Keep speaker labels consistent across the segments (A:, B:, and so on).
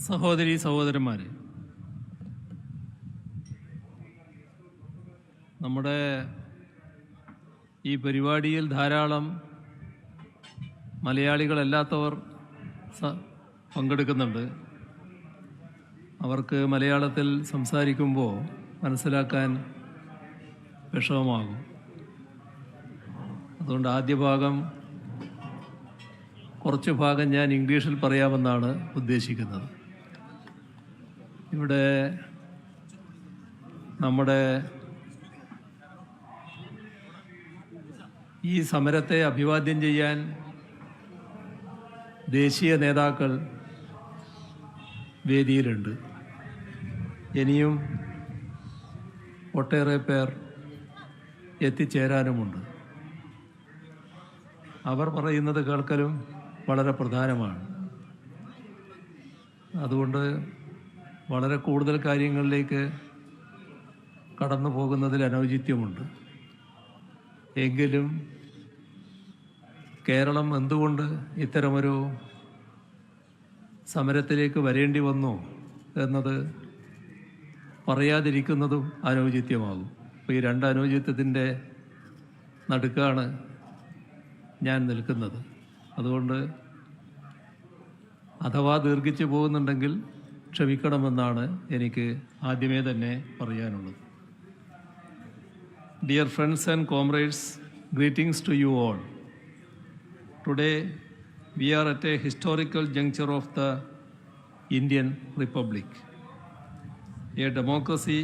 A: സഹോദരി സഹോദരന്മാരെ, നമ്മുടെ ഈ പരിപാടിയിൽ ധാരാളം മലയാളികളല്ലാത്തവർ പങ്കെടുക്കുന്നുണ്ട്. അവർക്ക് മലയാളത്തിൽ സംസാരിക്കുമ്പോൾ മനസ്സിലാക്കാൻ വിഷമമാകും. അതുകൊണ്ട് ആദ്യ ഭാഗം, കുറച്ച് ഭാഗം ഞാൻ ഇംഗ്ലീഷിൽ പറയാമെന്നാണ് ഉദ്ദേശിക്കുന്നത്. ഇവിടെ നമ്മുടെ ഈ സമരത്തെ അഭിവാദ്യം ചെയ്യാൻ ദേശീയ നേതാക്കൾ വേദിയിലുണ്ട്. ഇനിയും ഒട്ടേറെ പേർ എത്തിച്ചേരാനുമുണ്ട്. അവർ പറയുന്നത് കേൾക്കലും വളരെ പ്രധാനമാണ്. അതുകൊണ്ട് വളരെ കൂടുതൽ കാര്യങ്ങളിലേക്ക് കടന്നു പോകുന്നതിൽ അനൗചിത്യമുണ്ട്. എങ്കിലും കേരളം എന്തുകൊണ്ട് ഇത്തരമൊരു സമരത്തിലേക്ക് വരേണ്ടി വന്നു എന്നത് പറയാതിരിക്കുന്നതും അനൗചിത്യമാകും. അപ്പോൾ ഈ രണ്ട് അനൗചിത്യത്തിൻ്റെ നടുക്കാണ് ഞാൻ നിൽക്കുന്നത്. അതുകൊണ്ട് അഥവാ ദീർഘിച്ചു പോകുന്നുണ്ടെങ്കിൽ ക്ഷമിക്കണമെന്നാണ് എനിക്ക് ആദ്യമേ തന്നെ പറയാനുള്ളത്. Dear friends and comrades, greetings to you all. Today we are at a historical juncture of the Indian Republic. A democracy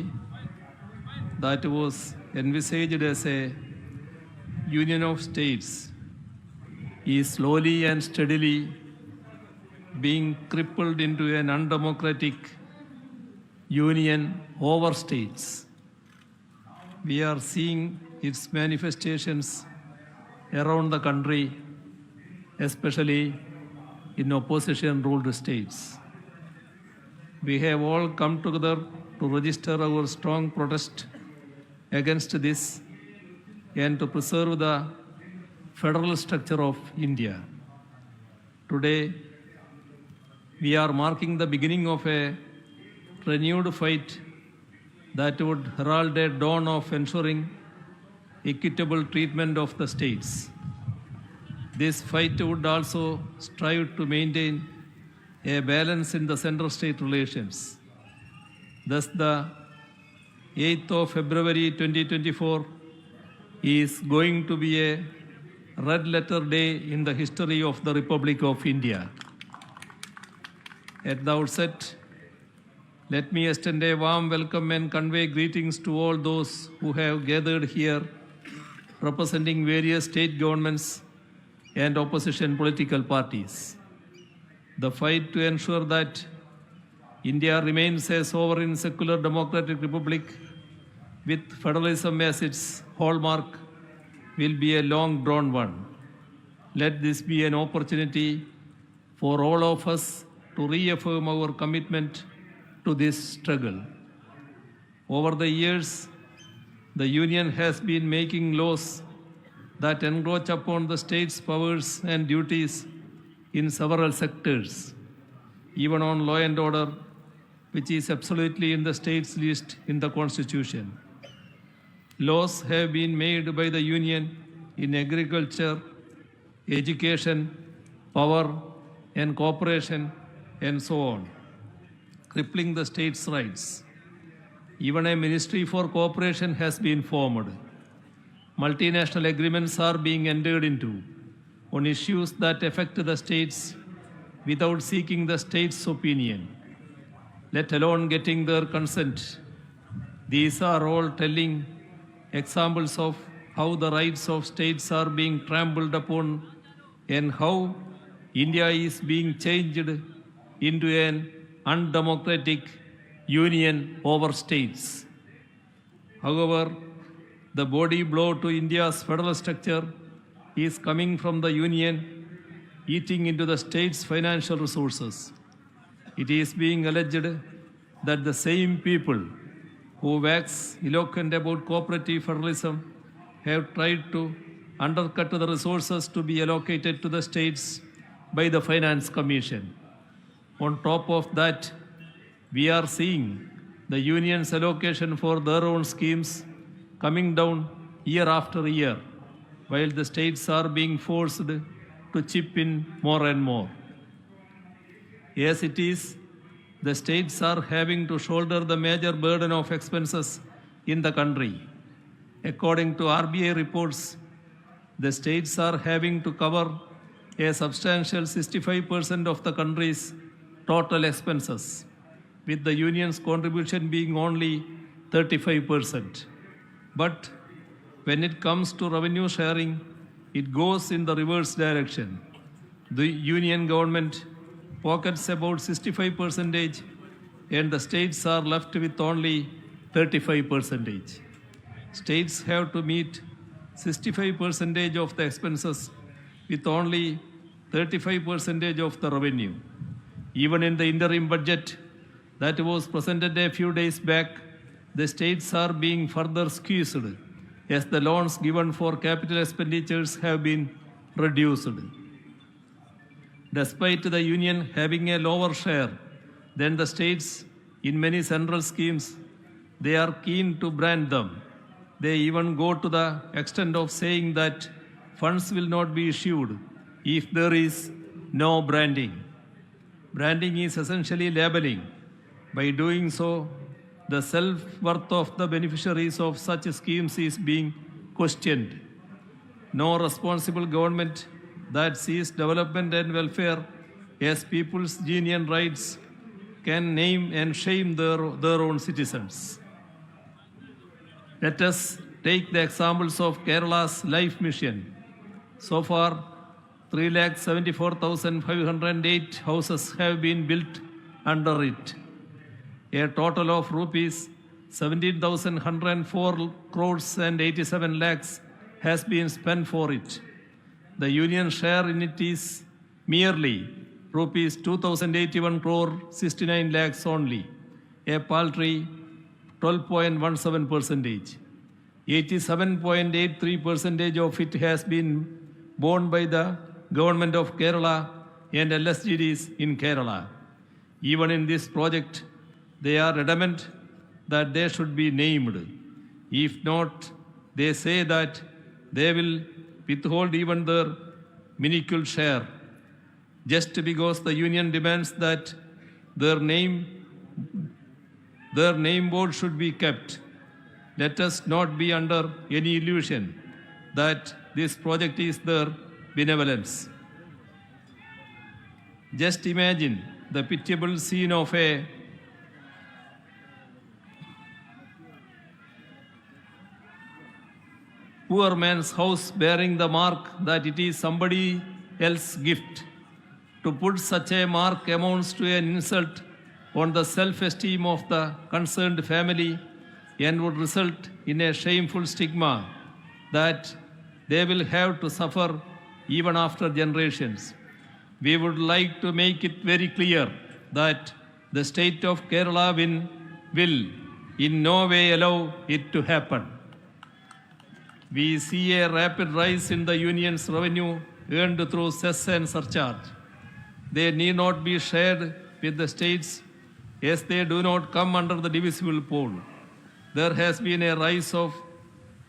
A: that was envisaged as a union of states is slowly and steadily being crippled into an undemocratic union over states. We are seeing its manifestations around the country, especially in opposition-ruled states. We have all come together to register our strong protest against this and to preserve the federal structure of India. Today, we are marking the beginning of a renewed fight that would herald a dawn of ensuring equitable treatment of the states. This fight would also strive to maintain a balance in the center-state relations. Thus, the 8th of February 2024 is going to be a red-letter day in the history of the Republic of India. At the outset, let me extend a warm welcome and convey greetings to all those who have gathered here representing various state governments and opposition political parties. The fight to ensure that India remains a sovereign, secular, democratic republic with federalism as its hallmark will be a long-drawn one. Let this be an opportunity for all of us to reaffirm our commitment to this struggle. Over the years, the Union has been making laws that encroach upon the state's powers and duties in several sectors, even on law and order, which is absolutely in the state's list in the Constitution. Laws have been made by the Union in agriculture, education, power, and cooperation, and so on, crippling the state's rights. Even a ministry for cooperation has been formed. Multinational agreements are being entered into on issues that affect the states without seeking the state's opinion, let alone getting their consent. These are all telling examples of how the rights of states are being trampled upon and how India is being changed into an undemocratic union over states. However, the body blow to India's federal structure is coming from the union eating into the state's financial resources. It is being alleged that the same people who wax eloquent about cooperative federalism have tried to undercut the resources to be allocated to the states by the Finance Commission. On top of that, we are seeing the union's allocation for their own schemes coming down year after year, while the states are being forced to chip in more and more. As it is, the states are having to shoulder the major burden of expenses in the country. According to RBI reports, the states are having to cover a substantial 65% of the country's total expenses, with the union's contribution being only 35%. But when it comes to revenue sharing, it goes in the reverse direction. The union government pockets about 65% and the states are left with only 35%. States have to meet 65% of the expenses with only 35% of the revenue. Even in the interim budget that was presented a few days back, the states are being further squeezed as the loans given for capital expenditures have been reduced. Despite the union having a lower share than the states in many central schemes, they are keen to brand them. They even go to the extent of saying that funds will not be issued if there is no branding. Branding is essentially labeling. By doing so, the self-worth of the beneficiaries of such schemes is being questioned. No responsible government that sees development and welfare as people's genuine rights can name and shame their own citizens. Let us take the examples of Kerala's Life Mission. So far, 3,74,508 houses have been built under it. A total of rupees 17,104 crores and 87 lakhs has been spent for it. The union share in it is merely rupees 2,081 crore 69 lakhs only, a paltry 12.17%. 87.83% of it has been borne by the government of Kerala and LSGDs in Kerala. Even in this project, they are adamant that they should be named. If not, they say that they will withhold even their minuscule share, just because the union demands that their name board should be kept. Let us not be under any illusion that this project is their benevolence. Just imagine the pitiable scene of a poor man's house bearing the mark that it is somebody else's gift. To put such a mark amounts to an insult on the self-esteem of the concerned family and would result in a shameful stigma that they will have to suffer even after generations. We would like to make it very clear that the state of Kerala will in no way allow it to happen. We see a rapid rise in the union's revenue earned through cess and surcharge. They need not be shared with the states as they do not come under the divisible pool. There has been a rise of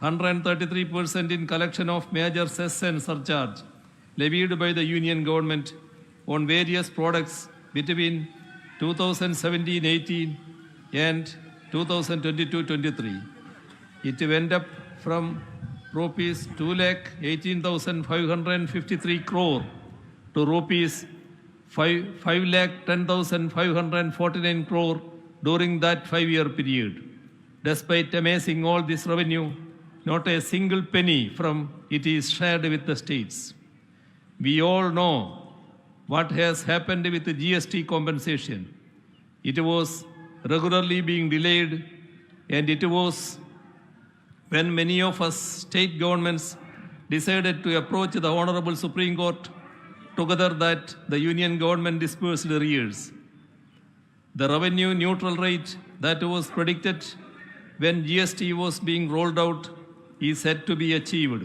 A: 133% in collection of major cess and surcharge levied by the union government on various products between 2017-18 and 2022-23. It went up from rupees 2,18,553 crore to rupees 5,10,549 crore during that 5-year period. Despite amassing all this revenue, not a single penny from it is shared with the states. We all know what has happened with the GST compensation. It was regularly being delayed, and it was when many of us state governments decided to approach the Honorable Supreme Court together that the union government disbursed arrears. The revenue neutral rate that was predicted when GST was being rolled out is said to be achieved.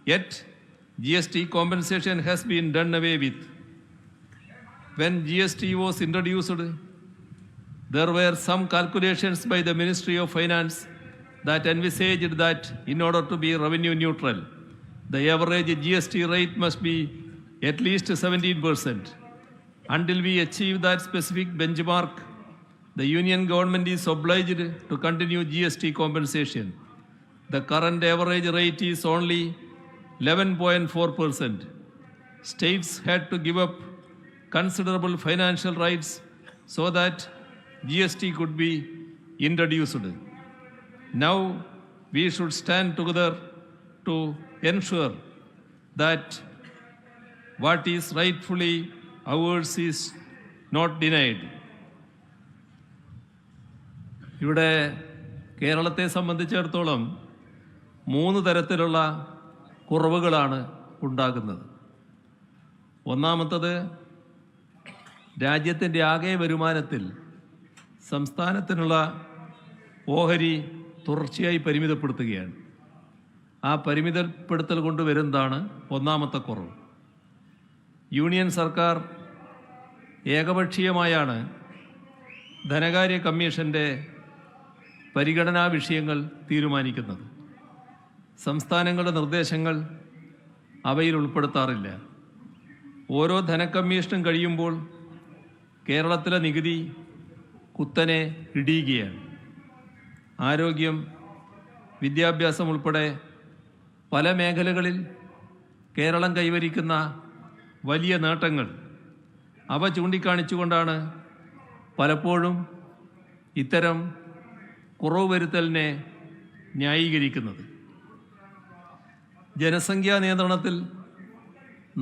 A: Yet, GST compensation has been done away with. when GST was introduced, there were some calculations by the Ministry of Finance that envisaged that in order to be revenue neutral, the average GST rate must be at least 17%. Until we achieve that specific benchmark, the Union government is obliged to continue GST compensation. The current average rate is only 11.4%. States had to give up considerable financial rights so that GST could be introduced. Now we should stand together to ensure that what is rightfully ours is not denied. ഇവിടെ കേരളത്തെ സംബന്ധിച്ചിടത്തോളം 3 തരത്തിലുള്ള കുറവുകളാണ് ഉണ്ടാകുന്നത്. ഒന്നാമത്തത്, രാജ്യത്തിൻ്റെ ആകെ വരുമാനത്തിൽ സംസ്ഥാനത്തിനുള്ള ഓഹരി തുടർച്ചയായി പരിമിതപ്പെടുത്തുകയാണ്. ആ പരിമിതപ്പെടുത്തൽ കൊണ്ടുവരുന്നതാണ് ഒന്നാമത്തെ കുറവ്. യൂണിയൻ സർക്കാർ ഏകപക്ഷീയമായാണ് ധനകാര്യ കമ്മീഷൻ്റെ പരിഗണനാ വിഷയങ്ങൾ തീരുമാനിക്കുന്നത്. സംസ്ഥാനങ്ങളുടെ നിർദ്ദേശങ്ങൾ അവയിൽ ഉൾപ്പെടുത്താറില്ല. ഓരോ ധനക്കമ്മീഷനും കഴിയുമ്പോൾ കേരളത്തിലെ നികുതി കുത്തനെ ഇടിയുകയാണ്. ആരോഗ്യം, വിദ്യാഭ്യാസം ഉൾപ്പെടെ പല മേഖലകളിൽ കേരളം കൈവരിക്കുന്ന വലിയ നേട്ടങ്ങൾ അവ ചൂണ്ടിക്കാണിച്ചുകൊണ്ടാണ് പലപ്പോഴും ഇത്തരം കുറവ് വരുത്തലിനെ ന്യായീകരിക്കുന്നത്. ജനസംഖ്യാ നിയന്ത്രണത്തിൽ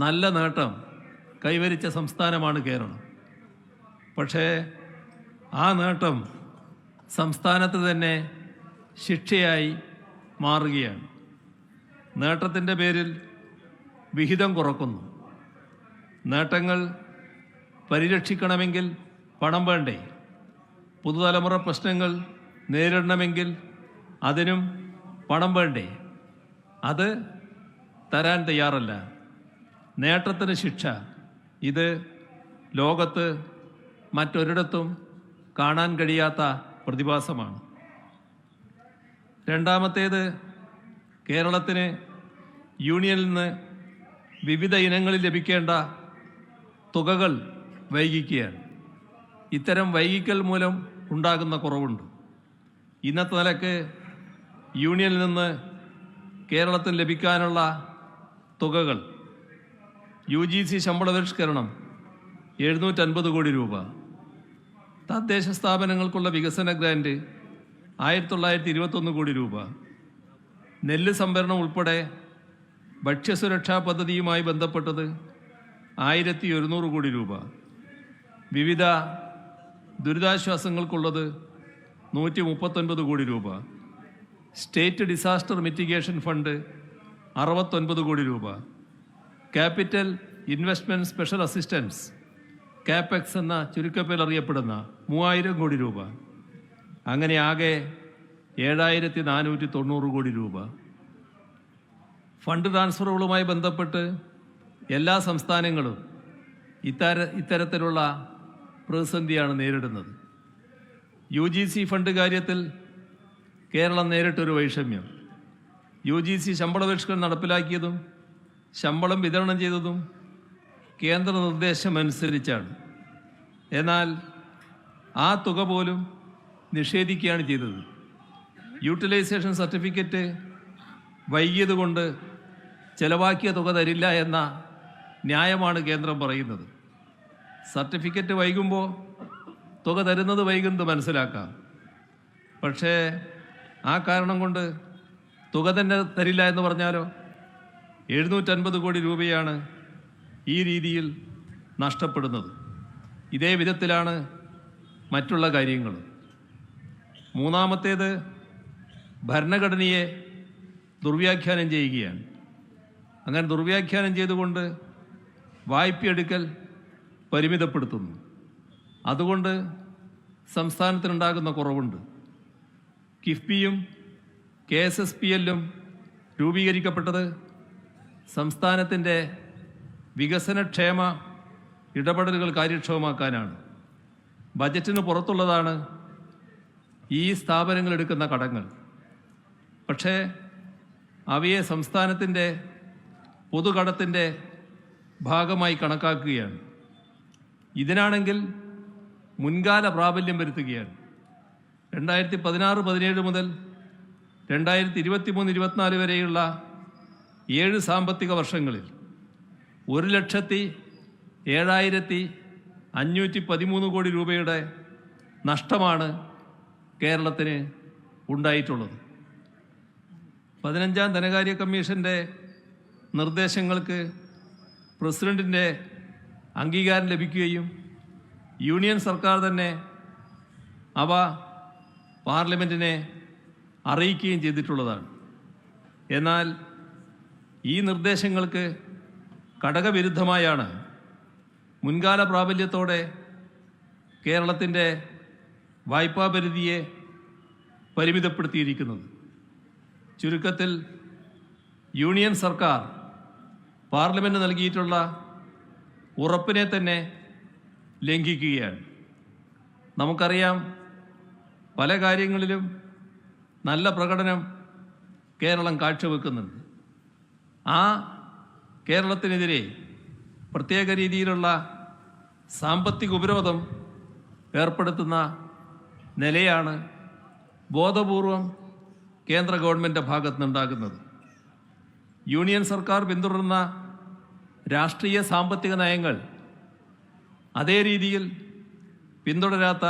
A: നല്ല നേട്ടം കൈവരിച്ച സംസ്ഥാനമാണ് കേരളം. പക്ഷേ ആ നേട്ടം സംസ്ഥാനത്ത് തന്നെ ശിക്ഷയായി മാറുകയാണ്. നേട്ടത്തിൻ്റെ പേരിൽ വിഹിതം കുറക്കുന്നു. നേട്ടങ്ങൾ പരിരക്ഷിക്കണമെങ്കിൽ പണം വേണ്ടേ? പുതുതലമുറ പ്രശ്നങ്ങൾ നേരിടണമെങ്കിൽ അതിനും പണം വേണ്ടേ? അത് തരാൻ തയ്യാറല്ല. നേട്ടത്തിന് ശിക്ഷ, ഇത് ലോകത്ത് മറ്റൊരിടത്തും കാണാൻ കഴിയാത്ത പ്രതിഭാസമാണ്. രണ്ടാമത്തേത്, കേരളത്തിന് യൂണിയനിൽ നിന്ന് വിവിധ ഇനങ്ങളിൽ ലഭിക്കേണ്ട തുകകൾ വൈകിക്കുകയാണ്. ഇത്തരം വൈകിക്കൽ മൂലം ഉണ്ടാകുന്ന കുറവുണ്ട്. ഇന്നത്തെ നിലക്ക് യൂണിയനിൽ നിന്ന് കേരളത്തിന് ലഭിക്കാനുള്ള തുകകൾ: UGC ശമ്പള പരിഷ്കരണം 750 കോടി രൂപ, തദ്ദേശ സ്ഥാപനങ്ങൾക്കുള്ള വികസന ഗ്രാന്റ് 1921 കോടി രൂപ, നെല്ല് സംഭരണം ഉൾപ്പെടെ ഭക്ഷ്യസുരക്ഷാ പദ്ധതിയുമായി ബന്ധപ്പെട്ടത് 1100 കോടി രൂപ, വിവിധ ദുരിതാശ്വാസങ്ങൾക്കുള്ളത് 139 കോടി രൂപ, സ്റ്റേറ്റ് ഡിസാസ്റ്റർ മിറ്റിഗേഷൻ ഫണ്ട് 69 കോടി രൂപ, capital investment special assistance CAPEX എന്ന ചുരുക്കപ്പേരിൽ അറിയപ്പെടുന്ന 3000 കോടി രൂപ. അങ്ങനെ ആകെ 7490 കോടി രൂപ. ഫണ്ട് ട്രാൻസ്ഫറുകളുമായി ബന്ധപ്പെട്ട് എല്ലാ സംസ്ഥാനങ്ങളും ഇത്തരത്തിലുള്ള പ്രതിസന്ധിയാണ് നേരിടുന്നത്. UGC ഫണ്ട് കാര്യത്തിൽ കേരളം നേരിട്ടൊരു വൈഷമ്യം. UGC ശമ്പള പരിഷ്കരണം നടപ്പിലാക്കിയതും ശമ്പളം വിതരണം ചെയ്തതും കേന്ദ്ര നിർദ്ദേശമനുസരിച്ചാണ്. എന്നാൽ ആ തുക പോലും നിഷേധിക്കുകയാണ് ചെയ്തത്. യൂട്ടിലൈസേഷൻ സർട്ടിഫിക്കറ്റ് വൈകിയതുകൊണ്ട് ചെലവാക്കിയ തുക തരില്ല എന്ന ന്യായമാണ് കേന്ദ്രം പറയുന്നത്. സർട്ടിഫിക്കറ്റ് വൈകുമ്പോൾ തുക തരുന്നത് വൈകുന്നത് മനസ്സിലാക്കാം. പക്ഷേ ആ കാരണം കൊണ്ട് തുക തന്നെ തരില്ല എന്ന് പറഞ്ഞാലോ? 750 കോടി രൂപയാണ് ഈ രീതിയിൽ നഷ്ടപ്പെടുന്നത്. ഇതേ വിധത്തിലാണ് മറ്റുള്ള കാര്യങ്ങൾ. മൂന്നാമത്തേത്, ഭരണഘടനയെ ദുർവ്യാഖ്യാനം ചെയ്യുകയാണ്. അങ്ങനെ ദുർവ്യാഖ്യാനം ചെയ്തുകൊണ്ട് വായ്പയെടുക്കൽ പരിമിതപ്പെടുത്തുന്നു. അതുകൊണ്ട് സംസ്ഥാനത്തിനുണ്ടാകുന്ന കുറവുണ്ട്. കിഫ്ബിയും KSSPL-ഉം രൂപീകരിക്കപ്പെട്ടത് സംസ്ഥാനത്തിൻ്റെ വികസനക്ഷേമ ഇടപെടലുകൾ കാര്യക്ഷമമാക്കാനാണ്. ബജറ്റിന് പുറത്തുള്ളതാണ് ഈ സ്ഥാപനങ്ങൾ എടുക്കുന്ന കടങ്ങൾ. പക്ഷേ അവയെ സംസ്ഥാനത്തിൻ്റെ പൊതുകടത്തിൻ്റെ ഭാഗമായി കണക്കാക്കുകയാണ്. ഇതിനാണെങ്കിൽ മുൻകാല പ്രാബല്യം വരുത്തുകയാണ്. 2016-17 മുതൽ 2023-24 വരെയുള്ള 7 സാമ്പത്തിക വർഷങ്ങളിൽ 1,07,513 കോടി രൂപയുടെ നഷ്ടമാണ് കേരളത്തിന് ഉണ്ടായിട്ടുള്ളത്. 15ാം ധനകാര്യ കമ്മീഷൻ്റെ നിർദ്ദേശങ്ങൾക്ക് പ്രസിഡന്റിൻ്റെ അംഗീകാരം ലഭിക്കുകയും യൂണിയൻ സർക്കാർ തന്നെ അവ പാർലമെൻറ്റിനെ അറിയിക്കുകയും ചെയ്തിട്ടുള്ളതാണ്. എന്നാൽ ഈ നിർദ്ദേശങ്ങൾക്ക് ഘടകവിരുദ്ധമായാണ് മുൻകാല പ്രാബല്യത്തോടെ കേരളത്തിൻ്റെ വായ്പാ പരിധിയെ പരിമിതപ്പെടുത്തിയിരിക്കുന്നത്. ചുരുക്കത്തിൽ യൂണിയൻ സർക്കാർ പാർലമെൻറ്റ് നൽകിയിട്ടുള്ള ഉറപ്പിനെ തന്നെ ലംഘിക്കുകയാണ്. നമുക്കറിയാം, പല കാര്യങ്ങളിലും നല്ല പ്രകടനം കേരളം കാഴ്ചവെക്കുന്നുണ്ട്. ആ കേരളത്തിനെതിരെ പ്രത്യേക രീതിയിലുള്ള സാമ്പത്തിക ഉപരോധം ഏർപ്പെടുത്തുന്ന നിലയാണ് ബോധപൂർവം കേന്ദ്ര ഗവൺമെൻറ് ഭാഗത്ത് നിന്നുണ്ടാകുന്നത്. യൂണിയൻ സർക്കാർ പിന്തുടരുന്ന രാഷ്ട്രീയ സാമ്പത്തിക നയങ്ങൾ അതേ രീതിയിൽ പിന്തുടരാത്ത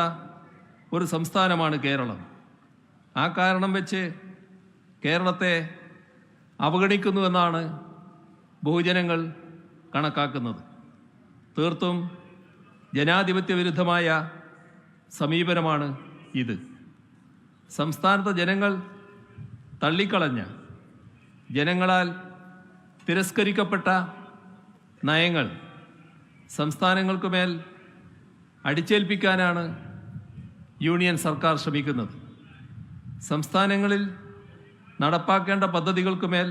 A: ഒരു സംസ്ഥാനമാണ് കേരളം. ആ കാരണം വെച്ച് കേരളത്തെ അവഗണിക്കുന്നുവെന്നാണ് ബഹുജനങ്ങൾ കണക്കാക്കുന്നത്. തീർത്തും ജനാധിപത്യ വിരുദ്ധമായ സമീപനമാണ് ഇത്. സംസ്ഥാനത്തെ ജനങ്ങൾ തള്ളിക്കളഞ്ഞ, ജനങ്ങളാൽ തിരസ്കരിക്കപ്പെട്ട നയങ്ങൾ സംസ്ഥാനങ്ങൾക്കുമേൽ അടിച്ചേൽപ്പിക്കാനാണ് യൂണിയൻ സർക്കാർ ശ്രമിക്കുന്നത്. സംസ്ഥാനങ്ങളിൽ നടപ്പാക്കേണ്ട പദ്ധതികൾക്കുമേൽ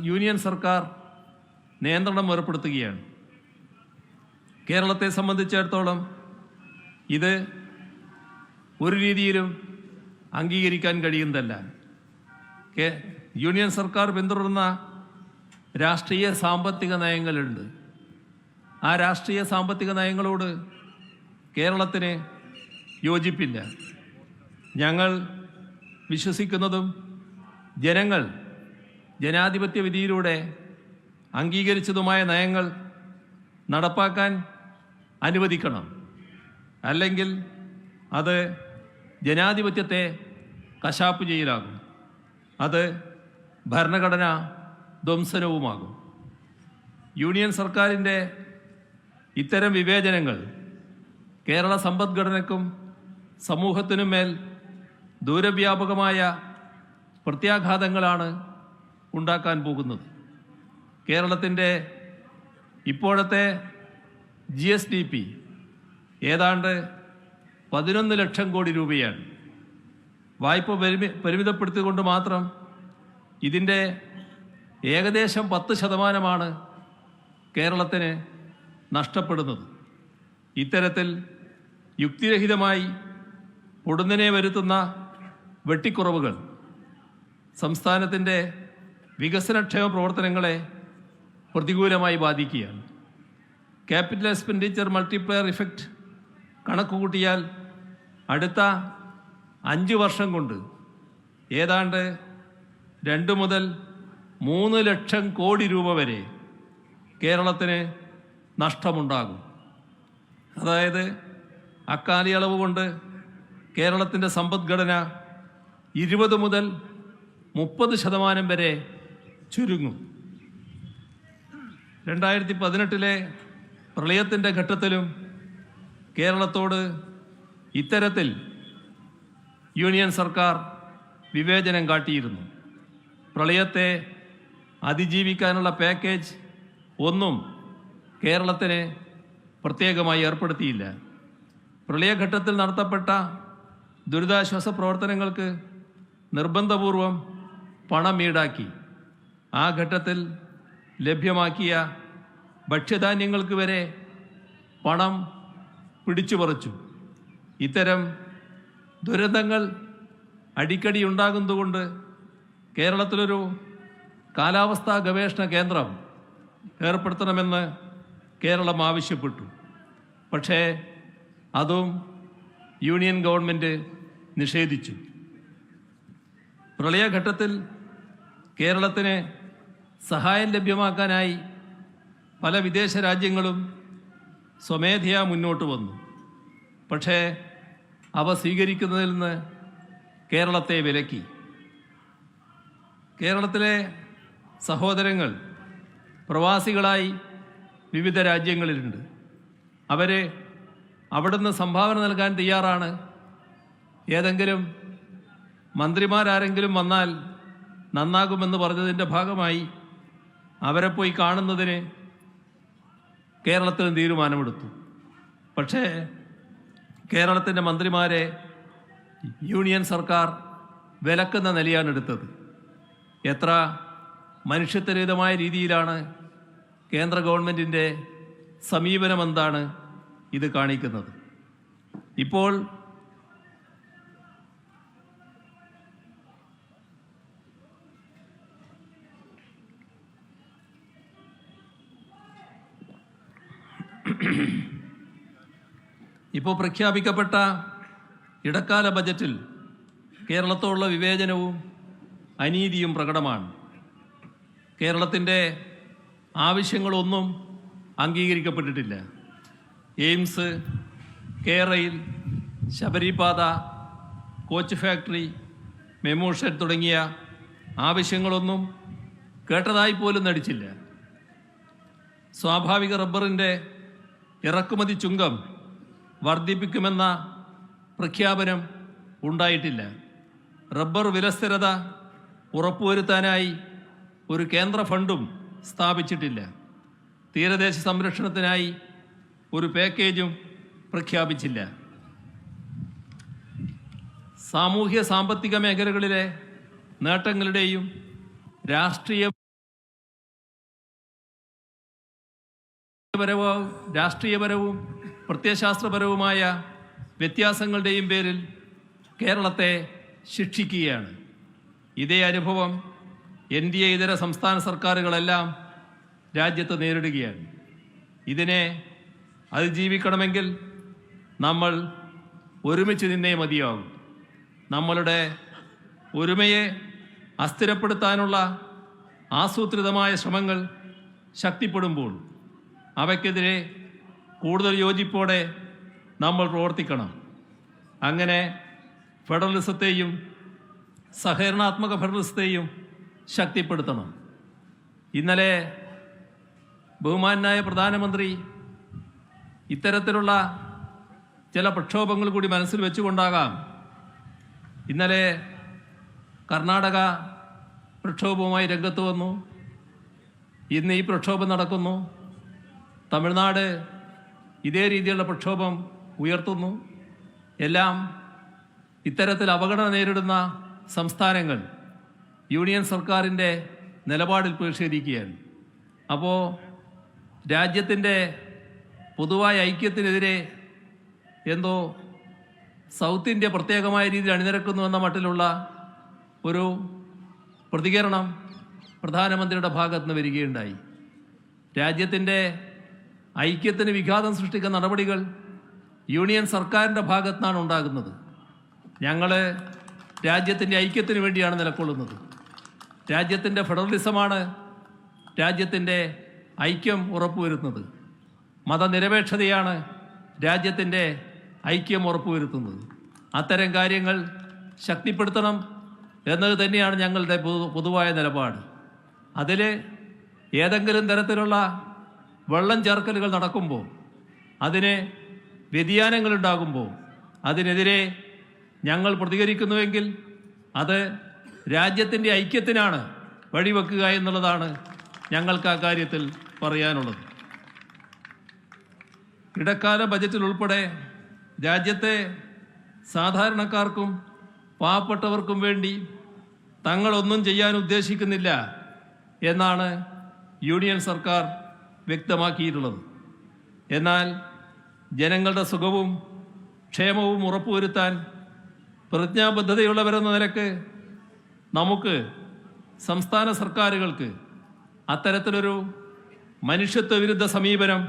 A: യൂണിയൻ സർക്കാർ നിയന്ത്രണം ഏർപ്പെടുത്തുകയാണ്. കേരളത്തെ സംബന്ധിച്ചിടത്തോളം ഇത് ഒരു രീതിയിലും അംഗീകരിക്കാൻ കഴിയുന്നതല്ല. യൂണിയൻ സർക്കാർ പിന്തുടരുന്ന രാഷ്ട്രീയ സാമ്പത്തിക നയങ്ങളുണ്ട്. ആ രാഷ്ട്രീയ സാമ്പത്തിക നയങ്ങളോട് കേരളത്തിന് യോജിപ്പില്ല. ഞങ്ങൾ വിശ്വസിക്കുന്നതും ജനങ്ങൾ ജനാധിപത്യ വിധിയിലൂടെ അംഗീകരിച്ചതുമായ നയങ്ങൾ നടപ്പാക്കാൻ അനുവദിക്കണം. അല്ലെങ്കിൽ അത് ജനാധിപത്യത്തെ കശാപ്പ് ചെയ്യലാകും. അത് ഭരണഘടനാ ധ്വംസനവുമാകും. യൂണിയൻ സർക്കാരിൻ്റെ ഇത്തരം വിവേചനങ്ങൾ കേരള സമ്പദ്ഘടനയ്ക്കും സമൂഹത്തിനും മേൽ ദൂരവ്യാപകമായ പ്രത്യാഘാതങ്ങളാണ് ഉണ്ടാക്കാൻ പോകുന്നത്. കേരളത്തിൻ്റെ ഇപ്പോഴത്തെ GSDP ഏതാണ്ട് 11 ലക്ഷം കോടി രൂപയാണ്. വായ്പ പരിമിതപ്പെടുത്തിക്കൊണ്ട് മാത്രം ഇതിൻ്റെ ഏകദേശം 10% കേരളത്തിന് നഷ്ടപ്പെടുന്നത്. ഇത്തരത്തിൽ യുക്തിരഹിതമായി പൊടുന്നനെ വരുത്തുന്ന വെട്ടിക്കുറവുകൾ സംസ്ഥാനത്തിൻ്റെ വികസനക്ഷേമ പ്രവർത്തനങ്ങളെ പ്രതികൂലമായി ബാധിക്കുകയാണ്. ക്യാപിറ്റൽ എക്സ്പെൻഡിച്ചർ മൾട്ടിപ്ലയർ ഇഫക്റ്റ് കണക്കുകൂട്ടിയാൽ അടുത്ത 5 വർഷം കൊണ്ട് ഏതാണ്ട് 2 മുതൽ 3 ലക്ഷം കോടി രൂപ വരെ കേരളത്തിന് നഷ്ടമുണ്ടാകും. അതായത് അക്കാലയളവ് കൊണ്ട് കേരളത്തിൻ്റെ സമ്പദ്ഘടന 20 മുതൽ 30% വരെ ചുരുങ്ങും. 2018 പ്രളയത്തിൻ്റെ ഘട്ടത്തിലും കേരളത്തോട് ഇത്തരത്തിൽ യൂണിയൻ സർക്കാർ വിവേചനം കാട്ടിയിരുന്നു. പ്രളയത്തെ അതിജീവിക്കാനുള്ള പാക്കേജ് ഒന്നും കേരളത്തിന് പ്രത്യേകമായി ഏർപ്പെടുത്തിയില്ല. പ്രളയഘട്ടത്തിൽ നടത്തപ്പെട്ട ദുരിതാശ്വാസ പ്രവർത്തനങ്ങൾക്ക് നിർബന്ധപൂർവം പണം ഈടാക്കി. ആ ഘട്ടത്തിൽ ലഭ്യമാക്കിയ ഭക്ഷ്യധാന്യങ്ങൾക്ക് വരെ പണം പിടിച്ചുപറിച്ചു. ഇത്തരം ദുരന്തങ്ങൾ അടിക്കടി ഉണ്ടാകുന്നതുകൊണ്ട് കേരളത്തിലൊരു കാലാവസ്ഥാ ഗവേഷണ കേന്ദ്രം ഏർപ്പെടുത്തണമെന്ന് കേരളം ആവശ്യപ്പെട്ടു. പക്ഷേ അതും യൂണിയൻ ഗവൺമെൻറ് നിഷേധിച്ചു. പ്രളയഘട്ടത്തിൽ കേരളത്തിന് സഹായം ലഭ്യമാക്കാനായി പല വിദേശ രാജ്യങ്ങളും സ്വമേധയാ മുന്നോട്ട് വന്നു. പക്ഷേ അവ സ്വീകരിക്കുന്നതിൽ നിന്ന് കേരളത്തെ വിലക്കി. കേരളത്തിലെ സഹോദരങ്ങൾ പ്രവാസികളായി വിവിധ രാജ്യങ്ങളിലുണ്ട്. അവർ അവിടുന്ന് സംഭാവന നൽകാൻ തയ്യാറാണ്. ഏതെങ്കിലും മന്ത്രിമാരാരെങ്കിലും വന്നാൽ നന്നാകുമെന്ന് പറഞ്ഞതിൻ്റെ ഭാഗമായി അവരെ പോയി കാണുന്നതിന് കേരളത്തിന് തീരുമാനമെടുത്തു. പക്ഷേ കേരളത്തിൻ്റെ മന്ത്രിമാരെ യൂണിയൻ സർക്കാർ വിലക്കുന്ന നിലയാണ് എടുത്തത്. എത്ര മനുഷ്യത്വരഹിതമായ രീതിയിലാണ് കേന്ദ്ര ഗവൺമെൻറ്റിൻ്റെ സമീപനമെന്താണ് ഇത് കാണിക്കുന്നത്. ഇപ്പോൾ പ്രഖ്യാപിക്കപ്പെട്ട ഇടക്കാല ബജറ്റിൽ കേരളത്തോടുള്ള വിവേചനവും അനീതിയും പ്രകടമാണ്. കേരളത്തിൻ്റെ ആവശ്യങ്ങളൊന്നും അംഗീകരിക്കപ്പെട്ടിട്ടില്ല. എയിംസ്, കേരയിൽ, ശബരിപാത, കോച്ച് ഫാക്ടറി, മെമു ഷെഡ് തുടങ്ങിയ ആവശ്യങ്ങളൊന്നും കേട്ടതായി പോലും നടിച്ചില്ല. സ്വാഭാവിക റബ്ബറിൻ്റെ ഇറക്കുമതി ചുങ്കം വർദ്ധിപ്പിക്കുമെന്ന പ്രഖ്യാപനം ഉണ്ടായിട്ടില്ല. റബ്ബർ വിലസ്ഥിരത ഉറപ്പുവരുത്താനായി ഒരു കേന്ദ്ര ഫണ്ടും സ്ഥാപിച്ചിട്ടില്ല. തീരദേശ സംരക്ഷണത്തിനായി ഒരു പാക്കേജും പ്രഖ്യാപിച്ചില്ല. സാമൂഹ്യ സാമ്പത്തിക മേഖലകളിലെ നേട്ടങ്ങളുടെയും രാഷ്ട്രീയപരവും പ്രത്യയശാസ്ത്രപരവുമായ വ്യത്യാസങ്ങളുടെയും പേരിൽ കേരളത്തെ ശിക്ഷിക്കുകയാണ്. ഇതേ അനുഭവം NDA ഇതര സംസ്ഥാന സർക്കാരുകളെല്ലാം രാജ്യത്ത് നേരിടുകയാണ്. ഇതിനെ അതിജീവിക്കണമെങ്കിൽ നമ്മൾ ഒരുമിച്ച് നിന്നേ മതിയാകും. നമ്മളുടെ ഒരുമയെ അസ്ഥിരപ്പെടുത്താനുള്ള ആസൂത്രിതമായ ശ്രമങ്ങൾ ശക്തിപ്പെടുമ്പോൾ അവയ്ക്കെതിരെ കൂടുതൽ യോജിപ്പോടെ നമ്മൾ പ്രവർത്തിക്കണം. അങ്ങനെ ഫെഡറലിസത്തെയും സഹകരണാത്മക ഫെഡറലിസത്തെയും ശക്തിപ്പെടുത്തണം. ഇന്നലെ ബഹുമാനായ പ്രധാനമന്ത്രി ഇത്തരത്തിലുള്ള ചില പ്രക്ഷോഭങ്ങൾ കൂടി മനസ്സിൽ വെച്ചുകൊണ്ടാകാം ഇന്നലെ കർണാടക പ്രക്ഷോഭവുമായി രംഗത്ത് വന്നു. ഇന്ന് ഈ പ്രക്ഷോഭം നടക്കുന്നു. തമിഴ്നാട് ഇതേ രീതിയിലുള്ള പ്രക്ഷോഭം ഉയർത്തുന്നു. എല്ലാം ഇത്തരത്തിൽ അപകടം നേരിടുന്ന സംസ്ഥാനങ്ങൾ യൂണിയൻ സർക്കാരിൻ്റെ നിലപാടിൽ പ്രതിഷേധിക്കുകയാണ്. അപ്പോൾ രാജ്യത്തിൻ്റെ പൊതുവായ ഐക്യത്തിനെതിരെ എന്തോ സൗത്ത് ഇന്ത്യ പ്രത്യേകമായ രീതിയിൽ അണിനിരക്കുന്നു എന്ന മട്ടിലുള്ള ഒരു പ്രതികരണം പ്രധാനമന്ത്രിയുടെ ഭാഗത്ത് നിന്ന് വരികയുണ്ടായി. രാജ്യത്തിൻ്റെ ഐക്യത്തിന് വിഘാതം സൃഷ്ടിക്കുന്ന നടപടികൾ യൂണിയൻ സർക്കാരിൻ്റെ ഭാഗത്തു നിന്നാണ് ഉണ്ടാകുന്നത്. ഞങ്ങൾ രാജ്യത്തിൻ്റെ ഐക്യത്തിന് വേണ്ടിയാണ് നിലകൊള്ളുന്നത്. രാജ്യത്തിൻ്റെ ഫെഡറലിസമാണ് രാജ്യത്തിൻ്റെ ഐക്യം ഉറപ്പുവരുത്തുന്നത്. മതനിരപേക്ഷതയാണ് രാജ്യത്തിൻ്റെ ഐക്യം ഉറപ്പുവരുത്തുന്നത്. അത്തരം കാര്യങ്ങൾ ശക്തിപ്പെടുത്തണം എന്നത് തന്നെയാണ് ഞങ്ങളുടെ പൊതുവായ നിലപാട്. അതിൽ ഏതെങ്കിലും തരത്തിലുള്ള വെള്ളം ചേർക്കലുകൾ നടക്കുമ്പോൾ, അതിന് വ്യതിയാനങ്ങളുണ്ടാകുമ്പോൾ അതിനെതിരെ ഞങ്ങൾ പ്രതികരിക്കുന്നുവെങ്കിൽ അത് രാജ്യത്തിൻ്റെ ഐക്യത്തിനാണ് വഴിവെക്കുക എന്നുള്ളതാണ് ഞങ്ങൾക്ക് ആ കാര്യത്തിൽ പറയാനുള്ളത്. ഇടക്കാല ബജറ്റിൽ ഉൾപ്പെടെ രാജ്യത്തെ സാധാരണക്കാർക്കും പാവപ്പെട്ടവർക്കും വേണ്ടി തങ്ങളൊന്നും ചെയ്യാൻ ഉദ്ദേശിക്കുന്നില്ല എന്നാണ് യൂണിയൻ സർക്കാർ വ്യക്തമാക്കിയിട്ടുള്ളത്. എന്നാൽ ജനങ്ങളുടെ സുഖവും ക്ഷേമവും ഉറപ്പുവരുത്താൻ പ്രതിജ്ഞാബദ്ധതയുള്ളവരെന്ന നിലക്ക് നമുക്ക് സംസ്ഥാന സർക്കാരുകൾക്ക് അത്തരത്തിലൊരു മനുഷ്യത്വ വിരുദ്ധ സമീപനം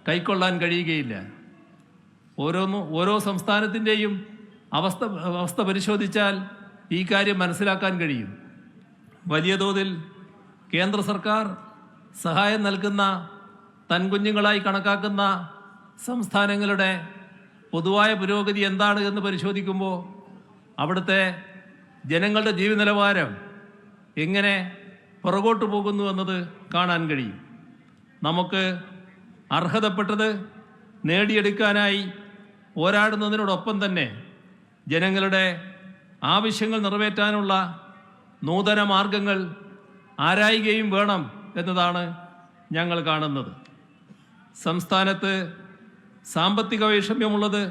A: കൈക്കൊള്ളാൻ കഴിയുകയില്ല. ഓരോ സംസ്ഥാനത്തിൻ്റെയും അവസ്ഥ പരിശോധിച്ചാൽ ഈ കാര്യം മനസ്സിലാക്കാൻ കഴിയും. വലിയ തോതിൽ കേന്ദ്ര സർക്കാർ സഹായം നൽകുന്ന തൻകുഞ്ഞുങ്ങളായി കണക്കാക്കുന്ന സംസ്ഥാനങ്ങളുടെ പൊതുവായ പുരോഗതി എന്താണ് എന്ന് പരിശോധിക്കുമ്പോൾ അവിടുത്തെ ജനങ്ങളുടെ ജീവിത നിലവാരം എങ്ങനെ പുറകോട്ട് പോകുന്നു എന്നത് കാണാൻ കഴിയും. നമുക്ക് അർഹതപ്പെട്ടത് നേടിയെടുക്കാനായി പോരാടുന്നതിനോടൊപ്പം തന്നെ ജനങ്ങളുടെ ആവശ്യങ്ങൾ നിറവേറ്റാനുള്ള നൂതന മാർഗങ്ങൾ ആരായുകയും വേണം എന്നതാണ് ഞങ്ങൾ കാണുന്നത്. സംസ്ഥാനത്ത് സാമ്പത്തിക വൈഷമ്യമുള്ളത്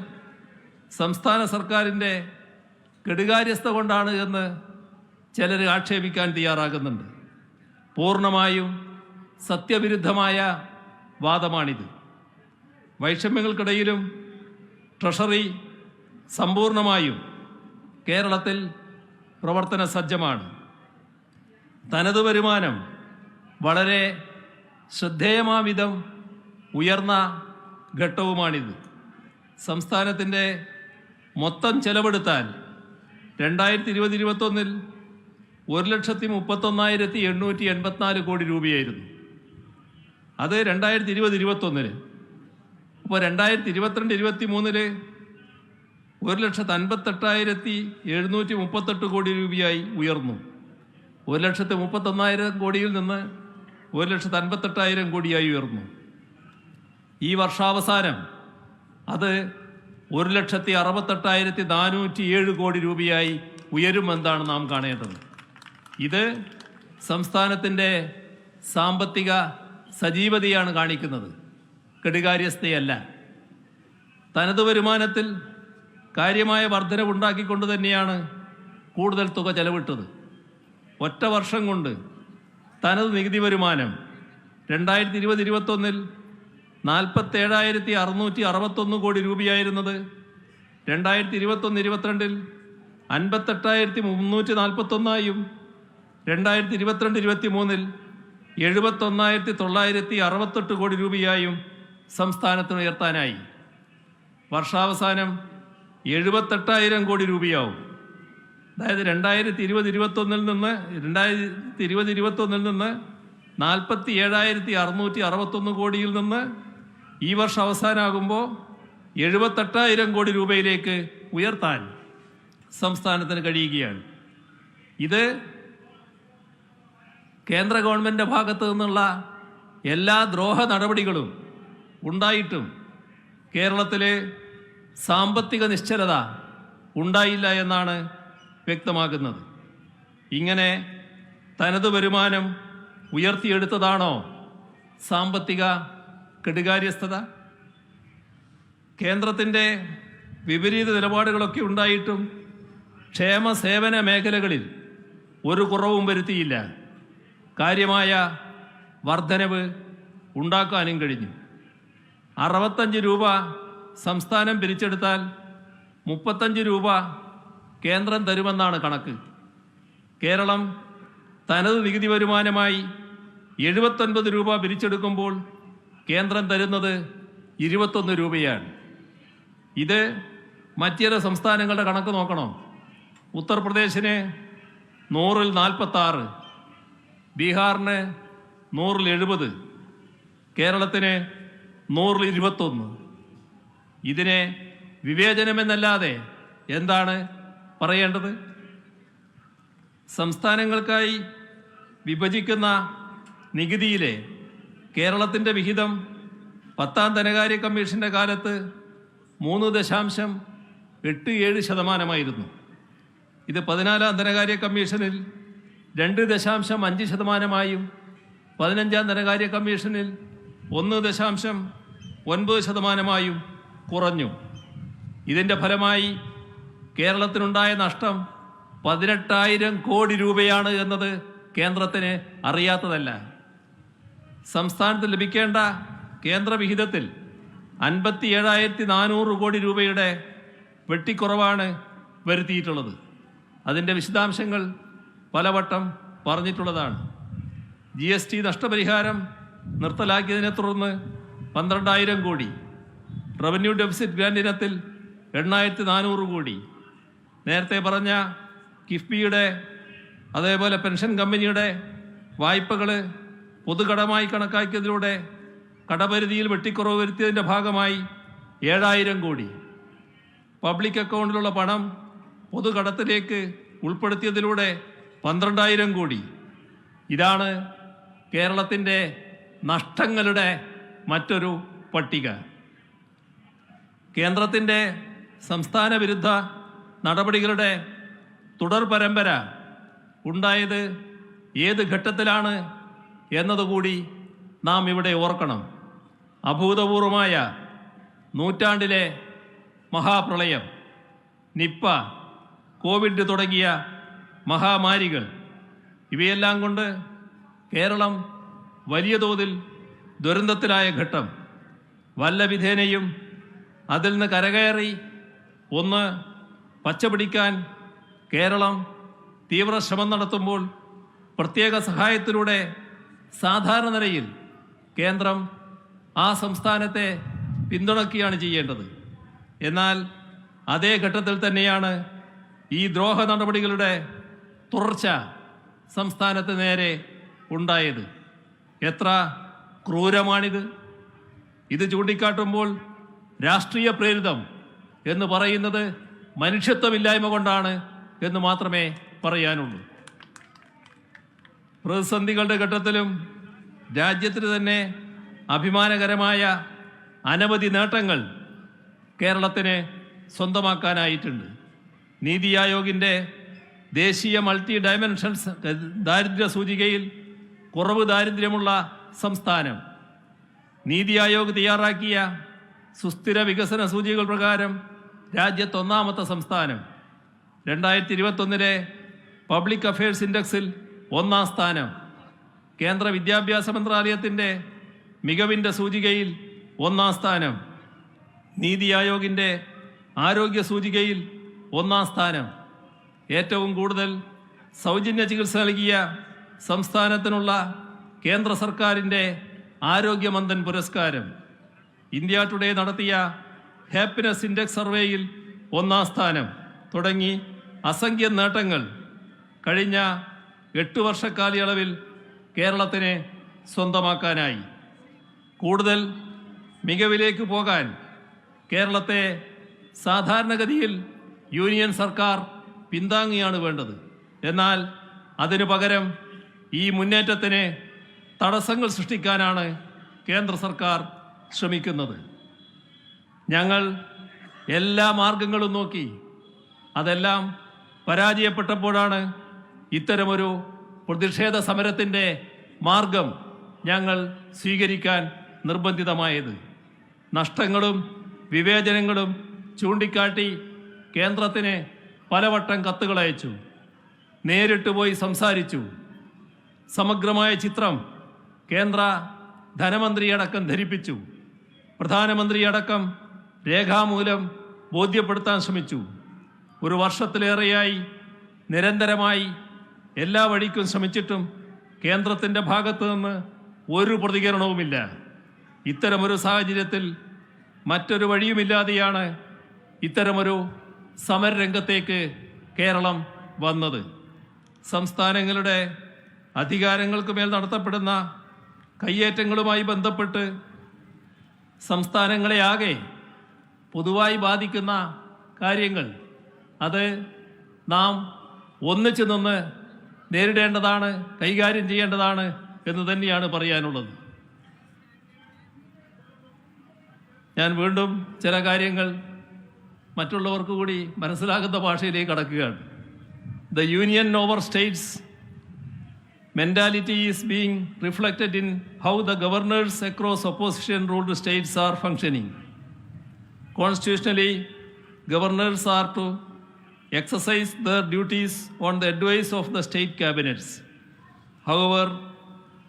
A: സംസ്ഥാന സർക്കാരിൻ്റെ കെടുകാര്യസ്ഥത കൊണ്ടാണ് എന്ന് ചിലർ ആക്ഷേപിക്കാൻ തയ്യാറാകുന്നുണ്ട്. പൂർണ്ണമായും സത്യവിരുദ്ധമായ വാദമാണിത്. വൈഷമ്യങ്ങൾക്കിടയിലും ട്രഷറി സമ്പൂർണമായും കേരളത്തിൽ പ്രവർത്തന സജ്ജമാണ്. തനത് വരുമാനം വളരെ ശ്രദ്ധേയമാവിധം ഉയർന്ന ഘട്ടവുമാണിത്. സംസ്ഥാനത്തിൻ്റെ മൊത്തം ചെലവെടുത്താൽ 2020-21 1,31,884 കോടി രൂപയായിരുന്നു. അത് 2020-21. അപ്പോൾ 2022-23 1,58,738 കോടി രൂപയായി ഉയർന്നു. 1,31,000 കോടിയിൽ നിന്ന് 1,58,000 കോടിയായി ഉയർന്നു. ഈ വർഷാവസാനം അത് 1,68,407 കോടി രൂപയായി ഉയരുമെന്നാണ് നാം കാണേണ്ടത്. ഇത് സംസ്ഥാനത്തിൻ്റെ സാമ്പത്തിക സജീവതയാണ് കാണിക്കുന്നത്, കെടുകാര്യസ്ഥയല്ല. തനത് വരുമാനത്തിൽ കാര്യമായ വർധനവുണ്ടാക്കിക്കൊണ്ട് തന്നെയാണ് കൂടുതൽ തുക ചെലവിട്ടത്. ഒറ്റ വർഷം കൊണ്ട് തനത് നികുതി വരുമാനം 2020-21 47,661 കോടി രൂപയായിരുന്നത് 2021-22 58,341 2022-23 71,968 കോടി രൂപയായും സംസ്ഥാനത്തിന് ഉയർത്താനായി. വർഷാവസാനം 78,000 കോടി രൂപയാവും. അതായത് 2020-21 നിന്ന് 47,661 കോടിയിൽ നിന്ന് ഈ വർഷം അവസാനമാകുമ്പോൾ 78,000 കോടി രൂപയിലേക്ക് ഉയർത്താൻ സംസ്ഥാനത്തിന് കഴിയുകയാണ്. ഇത് കേന്ദ്ര ഗവൺമെൻറ്റിൻ്റെ ഭാഗത്തു നിന്നുള്ള എല്ലാ ദ്രോഹ നടപടികളും ഉണ്ടായിട്ടും കേരളത്തിലെ സാമ്പത്തിക നിശ്ചലത ഉണ്ടായില്ല എന്നാണ് വ്യക്തമാക്കുന്നത്. ഇങ്ങനെ തനത് വരുമാനം ഉയർത്തിയെടുത്തതാണോ സാമ്പത്തിക കെടുകാര്യസ്ഥത? കേന്ദ്രത്തിൻ്റെ വിപരീത നിലപാടുകളൊക്കെ ഉണ്ടായിട്ടും ക്ഷേമ സേവന മേഖലകളിൽ ഒരു കുറവും വരുത്തിയില്ല. കാര്യമായ വർധനവ് ഉണ്ടാക്കാനും കഴിഞ്ഞു. 65 രൂപ സംസ്ഥാനം പിരിച്ചെടുത്താൽ 35 രൂപ കേന്ദ്രം തരുമെന്നാണ് കണക്ക്. കേരളം തനത് നികുതി വരുമാനമായി 79 രൂപ പിരിച്ചെടുക്കുമ്പോൾ കേന്ദ്രം തരുന്നത് 21 രൂപയാണ്. ഇത് മറ്റിതര സംസ്ഥാനങ്ങളുടെ കണക്ക് നോക്കണം. ഉത്തർപ്രദേശിന് 100-ൽ 46, ബീഹാറിന് 100-ൽ 70, കേരളത്തിന് 100-ൽ 21. ഇതിനെ വിവേചനമെന്നല്ലാതെ എന്താണ് പറയേണ്ടത്? സംസ്ഥാനങ്ങൾക്കായി വിഭജിക്കുന്ന നികുതിയിലെ കേരളത്തിൻ്റെ വിഹിതം 10ാം ധനകാര്യ കമ്മീഷൻ്റെ കാലത്ത് 3.87% ഇത് 14ാം ധനകാര്യ കമ്മീഷനിൽ 2.5% 15ാം ധനകാര്യ കമ്മീഷനിൽ 1.9% കുറഞ്ഞു. ഇതിൻ്റെ ഫലമായി കേരളത്തിനുണ്ടായ നഷ്ടം 18,000 കോടി രൂപയാണ് എന്നത് കേന്ദ്രത്തിന് അറിയാത്തതല്ല. സംസ്ഥാനത്ത് ലഭിക്കേണ്ട കേന്ദ്ര വിഹിതത്തിൽ 57,400 കോടി രൂപയുടെ വെട്ടിക്കുറവാണ് വരുത്തിയിട്ടുള്ളത്. അതിൻ്റെ വിശദാംശങ്ങൾ പലവട്ടം പറഞ്ഞിട്ടുള്ളതാണ്. GST നഷ്ടപരിഹാരം നിർത്തലാക്കിയതിനെ തുടർന്ന് 12,000 കോടി, റവന്യൂ ഡെഫിസിറ്റ് ഗ്രാന്റ് ഇനത്തിൽ 8,400 കോടി, നേരത്തെ പറഞ്ഞ കിഫ്ബിയുടെ അതേപോലെ പെൻഷൻ കമ്പനിയുടെ വായ്പകൾ പൊതുകടമായി കണക്കാക്കിയതിലൂടെ കടപരിധിയിൽ വെട്ടിക്കുറവ് വരുത്തിയതിൻ്റെ ഭാഗമായി 7,000 കോടി, പബ്ലിക് അക്കൗണ്ടിലുള്ള പണം പൊതുകടത്തിലേക്ക് ഉൾപ്പെടുത്തിയതിലൂടെ 12,000 കോടി. ഇതാണ് കേരളത്തിൻ്റെ നഷ്ടങ്ങളുടെ മറ്റൊരു പട്ടിക. കേന്ദ്രത്തിൻ്റെ സംസ്ഥാന വിരുദ്ധ നടപടികളുടെ തുടർ പരമ്പര ഉണ്ടായത് ഏത് ഘട്ടത്തിലാണ് എന്നതുകൂടി നാം ഇവിടെ ഓർക്കണം. അഭൂതപൂർവമായ നൂറ്റാണ്ടിലെ മഹാപ്രളയം, നിപ്പ, കോവിഡ് തുടങ്ങിയ മഹാമാരികൾ, ഇവയെല്ലാം കൊണ്ട് കേരളം വലിയ തോതിൽ ദുരന്തത്തിലായ ഘട്ടം. വല്ല വിധേനയും അതിൽ നിന്ന് കരകയറി ഒന്ന് പച്ചപിടിക്കാൻ കേരളം തീവ്ര ശ്രമം നടത്തുമ്പോൾ പ്രത്യേക സഹായത്തിലൂടെ സാധാരണ നിലയിൽ കേന്ദ്രം ആ സംസ്ഥാനത്തെ പിന്തുണയ്ക്കുകയാണ് ചെയ്യേണ്ടത്. എന്നാൽ അതേ ഘട്ടത്തിൽ തന്നെയാണ് ഈ ദ്രോഹ നടപടികളുടെ തുടർച്ച സംസ്ഥാനത്ത് നേരെ ഉണ്ടായത്. എത്ര ക്രൂരമാണിത്! ഇത് ചൂണ്ടിക്കാട്ടുമ്പോൾ രാഷ്ട്രീയ പ്രേരിതം എന്ന് പറയുന്നത് മനുഷ്യത്വമില്ലായ്മ കൊണ്ടാണ് എന്ന് മാത്രമേ പറയാനുള്ളൂ. പ്രതിസന്ധികളുടെ ഘട്ടത്തിലും രാജ്യത്തിന് തന്നെ അഭിമാനകരമായ അനവധി നേട്ടങ്ങൾ കേരളത്തിന് സ്വന്തമാക്കാനായിട്ടുണ്ട്. നീതി ആയോഗിൻ്റെ ദേശീയ മൾട്ടി ഡയമെൻഷൻസ് ദാരിദ്ര്യ സൂചികയിൽ കുറവ് ദാരിദ്ര്യമുള്ള സംസ്ഥാനം, നീതി ആയോഗ് തയ്യാറാക്കിയ സുസ്ഥിര വികസന സൂചികകൾ പ്രകാരം രാജ്യത്ത് 1ാമത്തെ സംസ്ഥാനം, 2021 പബ്ലിക് അഫയേഴ്സ് ഇൻഡെക്സിൽ 1ാം സ്ഥാനം, കേന്ദ്ര വിദ്യാഭ്യാസ മന്ത്രാലയത്തിൻ്റെ മികവിൻ്റെ സൂചികയിൽ 1ാം സ്ഥാനം, നീതി ആയോഗിൻ്റെ ആരോഗ്യ സൂചികയിൽ 1ാം സ്ഥാനം, ഏറ്റവും കൂടുതൽ സൗജന്യ ചികിത്സ നൽകിയ സംസ്ഥാനത്തിനുള്ള കേന്ദ്ര സർക്കാരിൻ്റെ ആരോഗ്യമന്ത്രൻ പുരസ്കാരം, ഇന്ത്യ ടുഡേ നടത്തിയ ഹാപ്പിനെസ് ഇൻഡെക്സ് സർവേയിൽ 1ാം സ്ഥാനം തുടങ്ങി അസംഖ്യം നേട്ടങ്ങൾ കഴിഞ്ഞ 8 വർഷക്കാലയളവിൽ കേരളത്തിന് സ്വന്തമാക്കാനായി. കൂടുതൽ മികവിലേക്ക് പോകാൻ കേരളത്തെ സാധാരണഗതിയിൽ യൂണിയൻ സർക്കാർ പിന്താങ്ങുകയാണ് വേണ്ടത്. എന്നാൽ അതിനു പകരം ഈ മുന്നേറ്റത്തിന് തടസ്സങ്ങൾ സൃഷ്ടിക്കാനാണ് കേന്ദ്ര സർക്കാർ ശ്രമിക്കുന്നത്. ഞങ്ങൾ എല്ലാ മാർഗങ്ങളും നോക്കി, അതെല്ലാം പരാജയപ്പെട്ടപ്പോഴാണ് ഇത്തരമൊരു പ്രതിഷേധ സമരത്തിൻ്റെ മാർഗം ഞങ്ങൾ സ്വീകരിക്കാൻ നിർബന്ധിതമായത്. നഷ്ടങ്ങളും വിവേചനങ്ങളും ചൂണ്ടിക്കാട്ടി കേന്ദ്രത്തിന് പലവട്ടം കത്തുകൾ അയച്ചു, നേരിട്ട് പോയി സംസാരിച്ചു. സമഗ്രമായ ചിത്രം കേന്ദ്ര ധനമന്ത്രിയടക്കം ധരിപ്പിച്ചു. പ്രധാനമന്ത്രിയടക്കം രേഖാമൂലം ബോധ്യപ്പെടുത്താൻ ശ്രമിച്ചു. 1 വർഷത്തിലേറെയായി നിരന്തരമായി എല്ലാ വഴിക്കും ശ്രമിച്ചിട്ടും കേന്ദ്രത്തിൻ്റെ ഭാഗത്തു നിന്ന് ഒരു പ്രതികരണവുമില്ല. ഇത്തരമൊരു സാഹചര്യത്തിൽ മറ്റൊരു വഴിയുമില്ലാതെയാണ് ഇത്തരമൊരു സമരരംഗത്തേക്ക് കേരളം വന്നത്. സംസ്ഥാനങ്ങളുടെ അധികാരങ്ങൾക്ക് മേൽ നടത്തപ്പെടുന്ന കയ്യേറ്റങ്ങളുമായി ബന്ധപ്പെട്ട് സംസ്ഥാനങ്ങളെ ആകെ പൊതുവായി ബാധിക്കുന്ന കാര്യങ്ങൾ, അത് നാം ഒന്നിച്ചു നിന്ന് നേരിടേണ്ടതാണ്, കൈകാര്യം ചെയ്യേണ്ടതാണ് എന്ന് തന്നെയാണ് പറയാനുള്ളത്. ഞാൻ വീണ്ടും ചില കാര്യങ്ങൾ മറ്റുള്ളവർക്ക് കൂടി മനസ്സിലാകുന്ന ഭാഷയിലേക്ക് കടക്കുകയാണ്. The union over states mentality is being reflected in how the governors across opposition-ruled states are functioning. Constitutionally, governors are to exercise their duties on the advice of the state cabinets. However,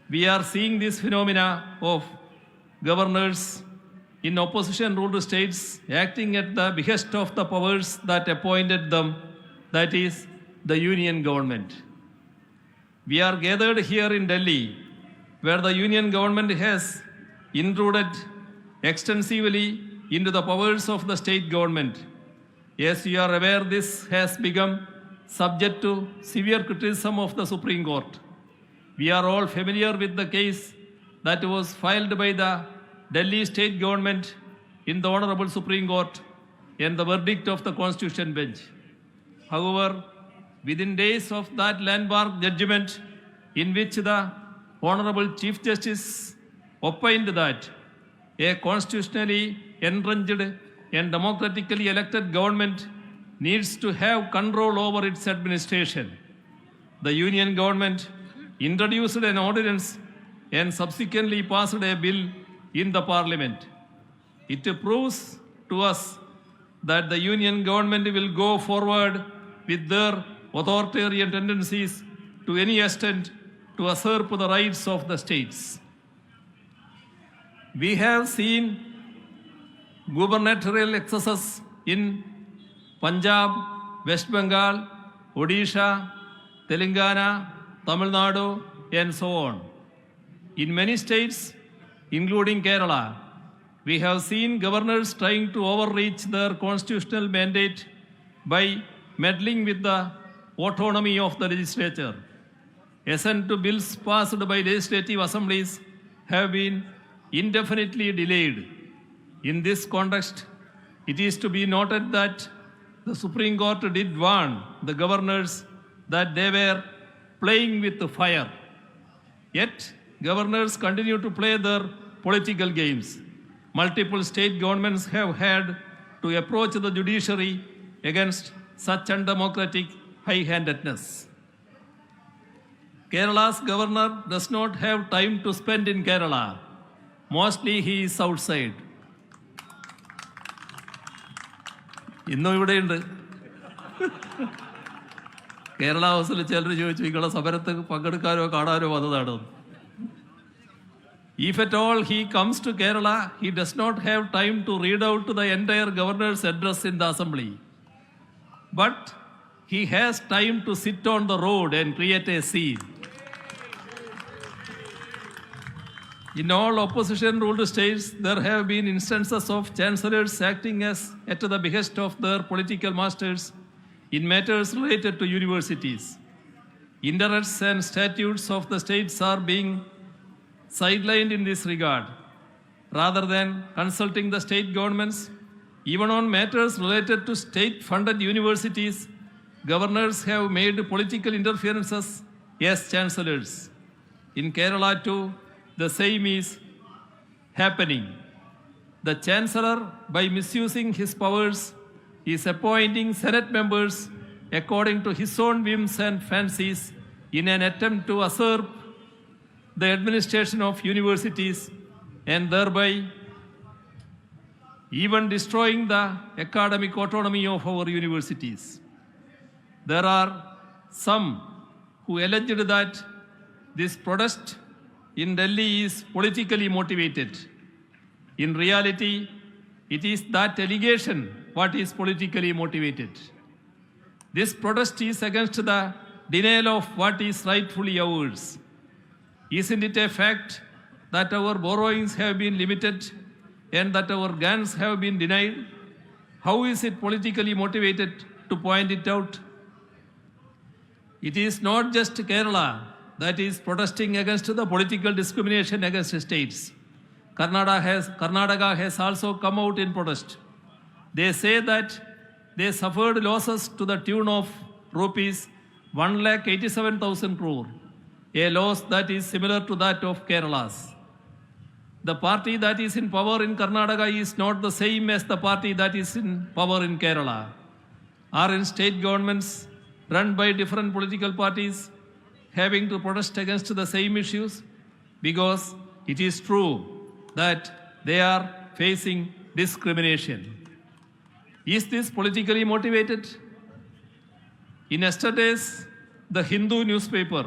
A: we are seeing this phenomena of governors in opposition-ruled states acting at the behest of the powers that appointed them, that is, the union government. We are gathered here in Delhi, where the union government has intruded extensively into the powers of the state government. As you are aware, this has become subject to severe criticism of the Supreme Court. We are all familiar with the case that was filed by the Delhi state government in the Honorable Supreme Court and the verdict of the Constitution Bench. However, within days of that landmark judgment, in which the Honorable Chief Justice opined that a constitutionally entrenched and democratically elected government needs to have control over its administration, the union government introduced an ordinance and subsequently passed a bill in the parliament. It proves to us that the union government will go forward with their authoritarian tendencies to any extent to usurp the rights of the states. We have seen gubernatorial excesses in Punjab, West Bengal, Odisha, Telangana, Tamil Nadu, and so on. In many states, including Kerala, we have seen governors trying to overreach their constitutional mandate by meddling with the autonomy of the legislature. Assent to bills passed by legislative assemblies have been indefinitely delayed. In this context, it is to be noted that the Supreme Court did warn the governors that they were playing with the fire. Yet, governors continue to play their political games. Multiple state governments have had to approach the judiciary against such undemocratic high-handedness. Kerala's governor does not have time to spend in Kerala. Mostly he is outside. ഇന്നും ഇവിടെയുണ്ട്. കേരള ഹൗസിൽ ചിലർ ചോദിച്ചു നിങ്ങളെ സമരത്ത് പങ്കെടുക്കാനോ കാണാനോ വന്നതാണ്. If at all he comes to Kerala, he does not have time to read out the entire governor's address in the assembly. But he has time to sit on the road and create a scene. In all opposition-ruled states, there have been instances of chancellors acting as at the behest of their political masters in matters related to universities. Interests and statutes of the states are being sidelined in this regard. Rather than consulting the state governments, even on matters related to state-funded universities, governors have made political interferences as chancellors. In Kerala too, the same is happening. The chancellor, by misusing his powers, is appointing senate members according to his own whims and fancies in an attempt to usurp the administration of universities and thereby even destroying the academic autonomy of our universities. There are some who alleged that this protest in Delhi is politically motivated. In reality, it is that allegation what is politically motivated. This protest is against the denial of what is rightfully ours. Isn't it a fact that our borrowings have been limited and that our grants have been denied? How is it politically motivated to point it out? It is not just Kerala that is protesting against the political discrimination against states. Karnataka has also come out in protest. They say that they suffered losses to the tune of rupees 1,87,000 crore, a loss that is similar to that of Kerala's. The party that is in power in Karnataka is not the same as the party that is in power in Kerala. Are in state governments run by different political parties having to protest against the same issues? Because it is true that they are facing discrimination. Is this politically motivated? In yesterday's The Hindu newspaper,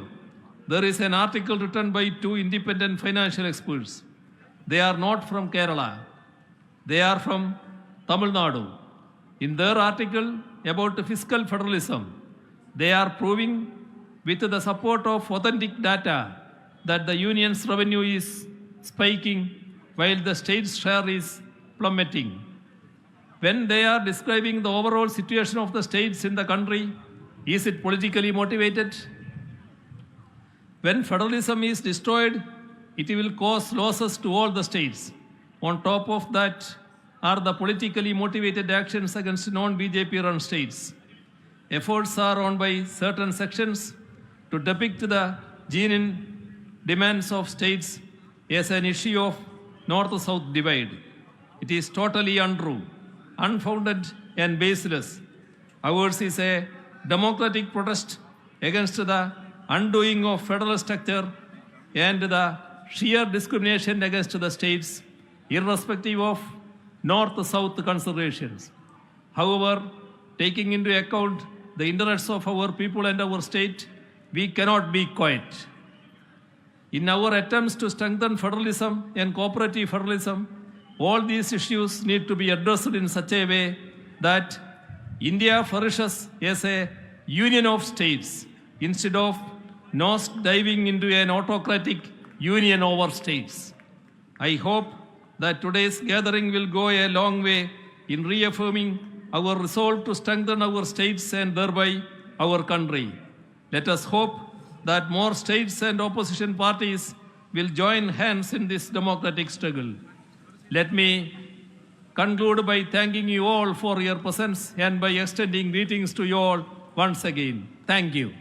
A: there is an article written by two independent financial experts. They are not from Kerala. They are from Tamil Nadu. In their article about fiscal federalism, they are proving with the support of authentic data that the union's revenue is spiking while the state's share is plummeting. When they are describing the overall situation of the states in the country, is it politically motivated? When federalism is destroyed, it will cause losses to all the states. On top of that are the politically motivated actions against non-BJP run states. Efforts are on by certain sections to depict the genuine demands of states as an issue of north-south divide. It is totally untrue, unfounded and baseless. Ours is a democratic protest against the undoing of federal structure and the sheer discrimination against the states, irrespective of north-south considerations. However, taking into account the interests of our people and our state, we cannot be quiet. In our attempts to strengthen federalism and cooperative federalism, all these issues need to be addressed in such a way that India flourishes as a union of states instead of nose diving into an autocratic union over states. I hope that today's gathering will go a long way in reaffirming our resolve to strengthen our states and thereby our country. Let us hope that more states and opposition parties will join hands in this democratic struggle. Let me conclude by thanking you all for your presence and by extending greetings to you all once again. Thank you.